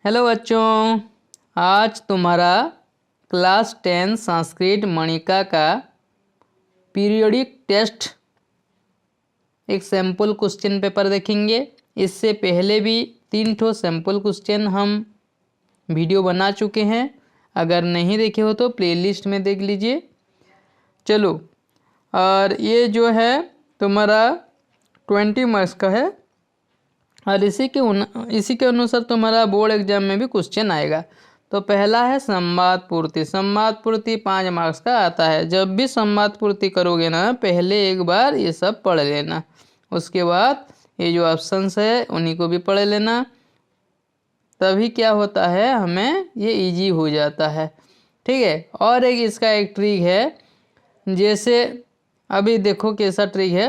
Hello बच्चों, आज तुम्हारा क्लास 10 संस्कृत मणिका का पीरियोडिक टेस्ट एक सैम्पल क्वेश्चन पेपर देखेंगे। इससे पहले भी 3 ठो सैम्पल क्वेश्चन हम वीडियो बना चुके हैं। अगर नहीं देखे हो तो प्लेलिस्ट में देख लीजिए। चलो, और ये जो है तुम्हारा 20 मार्क्स का है और इसी के अनुसार तुम्हारा बोर्ड एग्जाम में भी क्वेश्चन आएगा। तो पहला है संवाद पूर्ति। संवाद पूर्ति 5 मार्क्स का आता है। जब भी संवाद पूर्ति करोगे ना, पहले एक बार ये सब पढ़ लेना, उसके बाद ये जो ऑप्शंस है उन्हीं को भी पढ़ लेना। तभी क्या होता है, हमें ये इजी हो जाता है। ठीक है। और एक इसका एक ट्रिक है, जैसे अभी देखो कैसा ट्रिक है।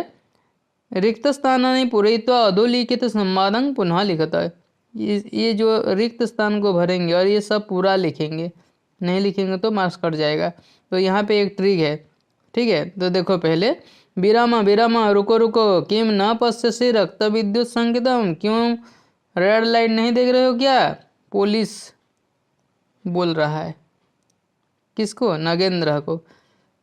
रिक्त स्थानानि पूरयित्वा अधोलिखित संवादं पुनः लिखता है। ये जो रिक्त स्थान को भरेंगे और ये सब पूरा लिखेंगे, नहीं लिखेंगे तो मार्क्स कट जाएगा। तो यहाँ पे एक ट्रिक है। ठीक है, तो देखो पहले विराम विराम रुको रुको किम न पश्यसि रक्त विद्युत संकेतम। क्यों रेड लाइट नहीं देख रहे हो क्या? पुलिस बोल रहा है। किसको? नगेंद्र को।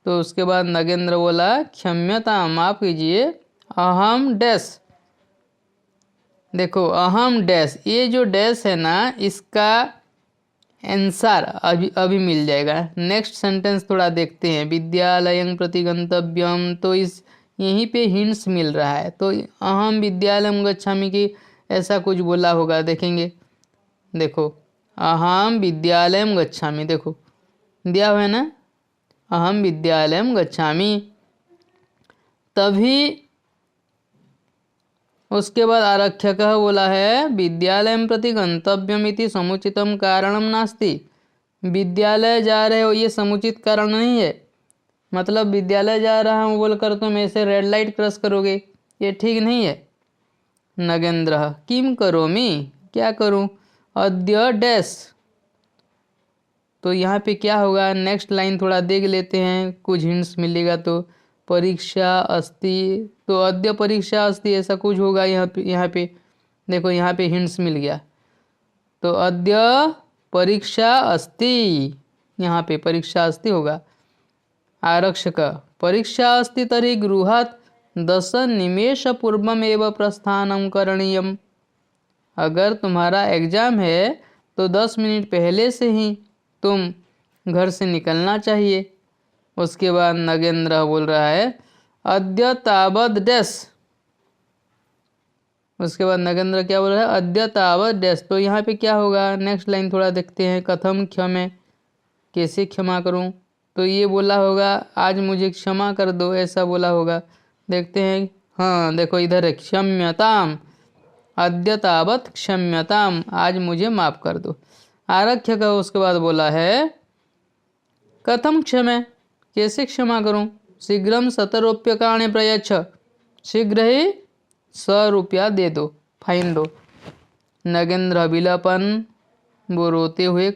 तो उसके बाद नगेंद्र बोला क्षम्यता, माफ कीजिए, अहम डैश। देखो अहम डैश, ये जो डैश है ना, इसका आंसर अभी मिल जाएगा। नेक्स्ट सेंटेंस थोड़ा देखते हैं। विद्यालयं प्रति गंतव्यम, तो इस यहीं पे हिंट्स मिल रहा है। तो अहम विद्यालयं गच्छामि की ऐसा कुछ बोला होगा, देखेंगे। देखो अहम विद्यालयं गच्छामि, देखो दिया हुआ है ना, अहम विद्यालयं गच्छामि। तभी उसके बाद आरक्षक बोला है विद्यालय प्रति गंतव्यमिति समुचितम कारणम नास्ति। विद्यालय जा रहे हो ये समुचित कारण नहीं है। मतलब विद्यालय जा रहा हूँ बोलकर तुम ऐसे रेड लाइट क्रॉस करोगे, ये ठीक नहीं है। नगेंद्र किम करोमि, क्या करूँ? अद्य डैश। तो यहाँ पे क्या होगा, नेक्स्ट लाइन थोड़ा देख लेते हैं, कुछ हिंट्स मिलेगा। तो परीक्षा अस्ति, तो अद्य परीक्षा अस्ति ऐसा कुछ होगा। यहाँ पे देखो, यहाँ पे हिंट्स मिल गया। तो अद्य परीक्षा अस्ति, यहाँ पे परीक्षा अस्ति होगा। आरक्षक परीक्षा अस्ति तर्हि गृहात् 10 निमेष पूर्वमेव प्रस्थानं करणीयम। अगर तुम्हारा एग्जाम है तो 10 मिनट पहले से ही तुम घर से निकलना चाहिए। उसके बाद नगेंद्र बोल रहा है अद्य तावद डैश। उसके बाद नगेंद्र क्या बोल रहा है, अद्य तावद डैश। तो यहाँ पे क्या होगा, नेक्स्ट लाइन थोड़ा देखते हैं। कथम क्षमे, कैसे क्षमा करूँ? तो ये बोला होगा आज मुझे क्षमा कर दो, ऐसा बोला होगा। देखते हैं। हाँ देखो इधर है, क्षम्यताम, अद्य तावत क्षम्यताम, आज मुझे माफ कर दो। आरक्षक उसके बाद बोला है कथम क्षमे, कैसे क्षमा करूं? शीघ्रम 100 रूप्यकाणि प्रयच्छ, शीघ्र ही 100 रुपया दे दो, फाइन दो। नगेंद्र विलपन, वो रोते हुए,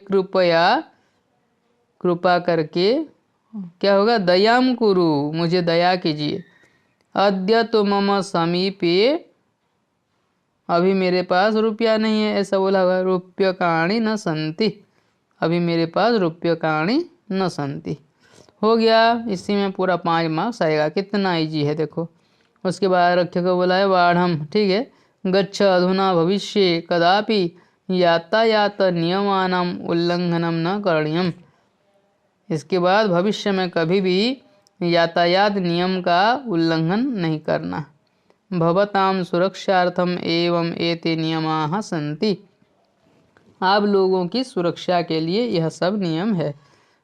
कृपा करके क्या होगा, दयाम कुरु, मुझे दया कीजिए। अद्य तो मम समीपे, अभी मेरे पास रुपया नहीं है, ऐसा बोला होगा। रूप्यकाणि न संति, अभी मेरे पास रूप्यकाणि न संति। हो गया। इसी में पूरा 5 मार्क्स आएगा। कितना इजी है देखो। उसके बाद आरक्षक को बोला है वाढ़म, ठीक है, गच्छ अधुना भविष्ये कदापि यातायात नियमानाम उल्लंघनम न करणीयम। इसके बाद भविष्य में कभी भी यातायात नियम का उल्लंघन नहीं करना। भवताम सुरक्षार्थम एवं एते नियमाः सन्ति, आप लोगों की सुरक्षा के लिए यह सब नियम है।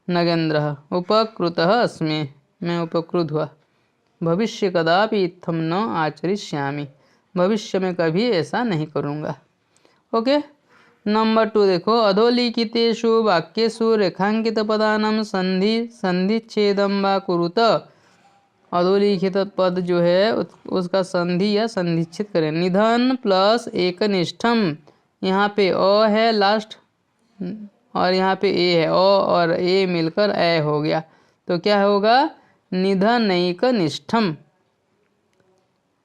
नगेंद्र उपकृतः अस्मि, मैं उपकृत हुआ। भविष्य कदापि इत्थम न आचरिष्यामि, भविष्य में कभी ऐसा नहीं करूँगा। ओके। नंबर 2 देखो, अधोलिखितेषु वाक्येषु रेखांकित पदानां संधिच्छेदं वा कुरुत। अधोलिखित पद जो है उसका संधि या संधिच्छेद करें। निधन प्लस एकनिष्ठम, यहाँ पे अ है लास्ट और यहाँ पे ए है, ओ और ए मिलकर ए हो गया। तो क्या होगा, निधनैकनिष्ठम।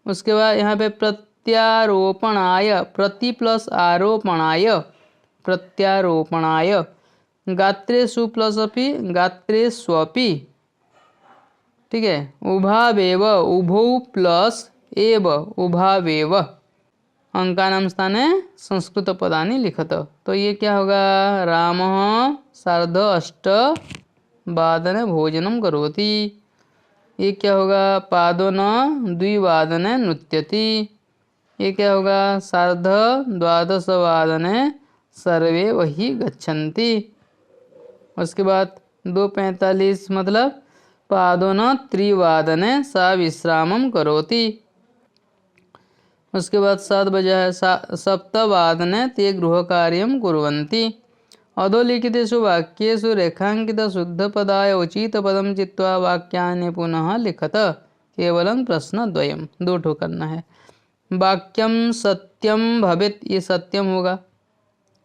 उसके बाद यहाँ पे प्रत्यारोपणाय, प्रति प्लस आरोपणाय, प्रत्यारोपणाय। गात्रेषु प्लस अपि, गात्रेष्वपि, ठीक है। उभावेव, उभौ प्लस एव, उभावेव। अंकानां स्थाने संस्कृत पदानि लिखत। तो ये क्या होगा, रामः सार्ध 8 भोजनं करोति। ये क्या होगा, पादोन 2 नृत्यति। ये क्या होगा, सार्ध 12 सर्वे वही गच्छन्ति। उसके बाद 2:45 मतलब पादोन 3 सा विश्रामं करोति। उसके बाद 7 बजे है, 7 ते गृहकार्यं कुर्वन्ति। अधोलिखितेषु वाक्येषु रेखांकित शुद्धपदाय उचितपदं चित्वा वाक्यानि पुनः लिखत। केवलं प्रश्नद्वयं, 2 ठो करना है। वाक्यं सत्यं भवेत्, ये सत्यम होगा।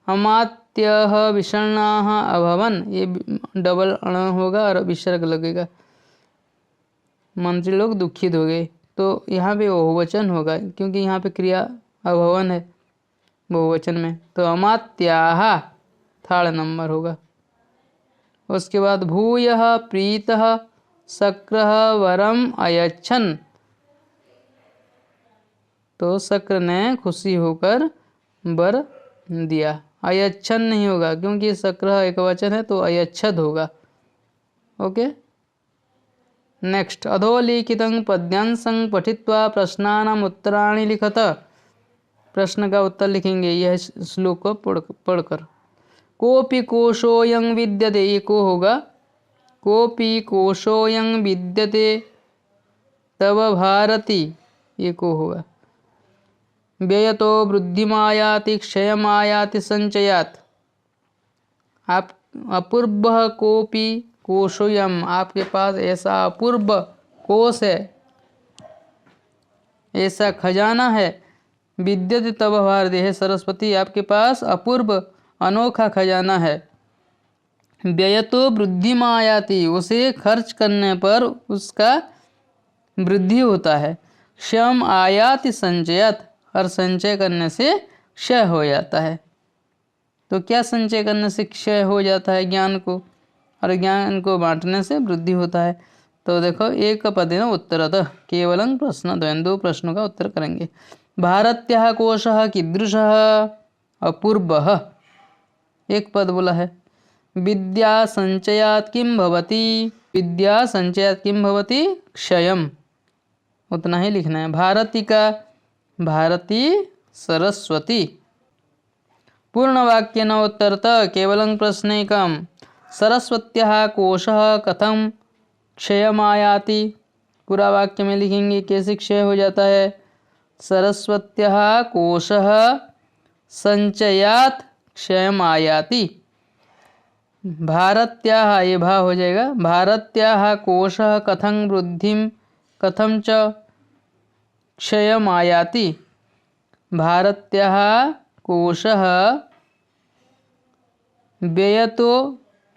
अमात्यः विषण्णाः अभवन्, ये डबल अण होगा और विसर्ग लगेगा। मंत्री लोग दुखित हो गए, तो यहाँ पे बहुवचन होगा क्योंकि यहाँ पे क्रिया अभवन है बहुवचन में। तो अमात्याः 3rd नंबर होगा। उसके बाद भूयः प्रीतः शक्रः वरम अयच्छन्, तो शक्र ने खुशी होकर वर दिया। अयच्छन् नहीं होगा क्योंकि शक्र एक वचन है, तो अयच्छद होगा। Okay, next. अधोलिखितं पद्यांशं पठित्वा प्रश्नानाम् उत्तराणि लिखत। प्रश्न का उत्तर लिखेंगे यह श्लोक को पढ़कर। कोऽपि कोशोऽयं विद्यते, ये को होगा। कोऽपि कोशोऽयं विद्यते तव भारती, ये को होगा। व्ययतो वृद्धिमायाति क्षयमायाति संचयात्। आप अपूर्वः कोऽपि कोशोऽयं, आपके पास ऐसा अपूर्व कोश है, ऐसा खजाना है। विद्यते तव भारती, है सरस्वती आपके पास अपूर्व अनोखा खजाना है। व्ययतो वृद्धिमायाति, उसे खर्च करने पर उसका वृद्धि होता है। क्षम आयाति संचयात्, और संचय करने से क्षय हो जाता है। तो क्या संचय करने से क्षय हो जाता है, ज्ञान को, और ज्ञान को बांटने से वृद्धि होता है। तो देखो एक पदेन उत्तरतः, केवलं प्रश्नद्वयं, 2 प्रश्नों का उत्तर करेंगे। भारत्याः कोशः कीदृशः, अपूर्वः, एक पद बोला है। विद्या संचयात् किं भवति, विद्या संचयात् किं भवति, क्षयम्, उतना ही लिखना है। भारती का, भारती सरस्वती। पूर्णवाक्येन उत्तरतः, केवलं प्रश्नैकम्। सरस्वत्याः कोशः कथं क्षयमायाति, पूरा वाक्य में लिखेंगे कैसे क्षय हो जाता है। सरस्वत्याः कोशः संचयात् क्षयमायाति। भारत्याः, ये भा हो जाएगा। भारत्याः कोशः कथं वृद्धिं कथं च क्षयमायाति। भारत्याः कोशः व्ययतो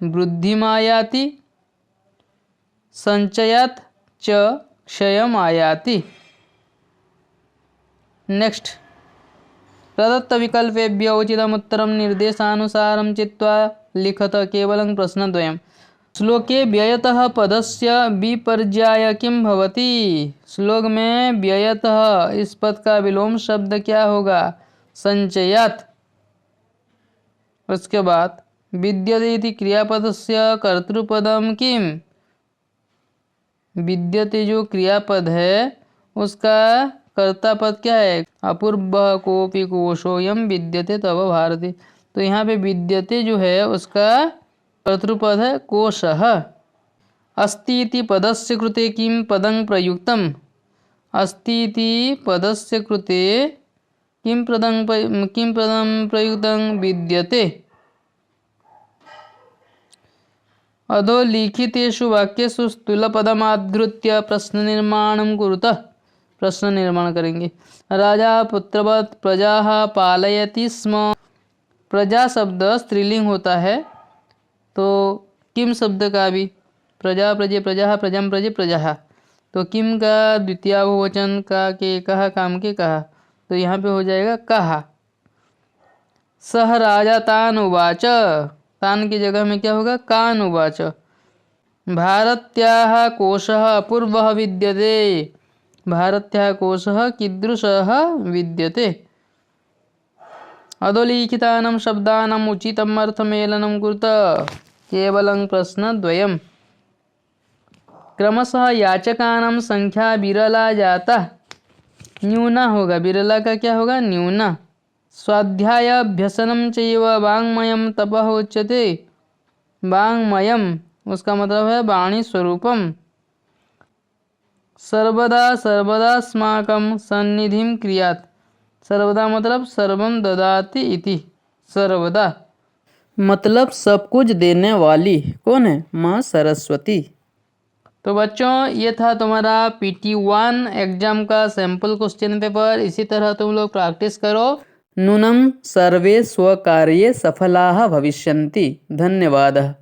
वृद्धिमायाति संचयात् च क्षयमायाति। नेक्स्ट। प्रदत्त विकल्पेभ्य उचितम् उत्तरं निर्देशानुसारं चित्वा लिखत। केवलं प्रश्नद्वयम्। श्लोके व्ययतः पदस्य विपर्याय किं भवति। श्लोक में व्ययतः इस पद का विलोम शब्द क्या होगा, संचयात्। उसके बाद विद्यते इति क्रियापदस्य कर्तृपदम किम, विद्यते जो क्रियापद है उसका कर्ता पद क्या है, अपूर्व कोपि कोशोयम विद्यते तव भारती। तो यहाँ पे विद्यते जो है उसका कर्तृपद है कोशः। अस्ति इति पदस्य कृते किं पदं प्रयुक्तम्। अस्ति इति पदस्य कृते किं पदं प्रयुक्तं, विद्यते। अधोलिखितेषु वाक्येषु स्थूलपदमाधृत्य प्रश्न निर्माणं कुरुतः। प्रश्न निर्माण करेंगे। राजा पुत्रवत् प्रजाः पालयति स्म। प्रजा शब्द स्त्रीलिंग होता है, तो किम शब्द का भी प्रजा प्रजे प्रजा प्रजम प्रजे प्रजा, तो किम का द्वितीय बहुवचन का के कहा काम के कहा, तो यहाँ पे हो जाएगा कहा। सह राजा तान उवाच, तान की जगह में क्या होगा, कान उवाच। भारत्याः कोशः अपूर्वः विद्यते, भारत्याः कोशः कीदृशः विद्यते। अधोलिखितानां शब्दानाम् उचितम् अर्थमेलनं कुरुत, केवलं प्रश्नद्वयम्। क्रमशः याचकानां संख्या विरला जाता, न्यूना होगा, विरला का क्या होगा, न्यूना। स्वाध्याय अभ्यसनं चैव वाङ्मयं तपः उच्यते, वाङ्मयम् उसका मतलब है वाणी स्वरूपम। सर्वदा सर्वदास्माकं सन्निधिं क्रियात्, सर्वदा मतलब सर्वं ददाति इति, सर्वदा मतलब सब कुछ देने वाली कौन है, माँ सरस्वती। तो बच्चों ये था तुम्हारा PT1 एग्जाम का सैंपल क्वेश्चन पेपर। इसी तरह तुम लोग प्रैक्टिस करो। नूनं सर्वे स्वकार्ये सफलाः भविष्यन्ति। धन्यवादः।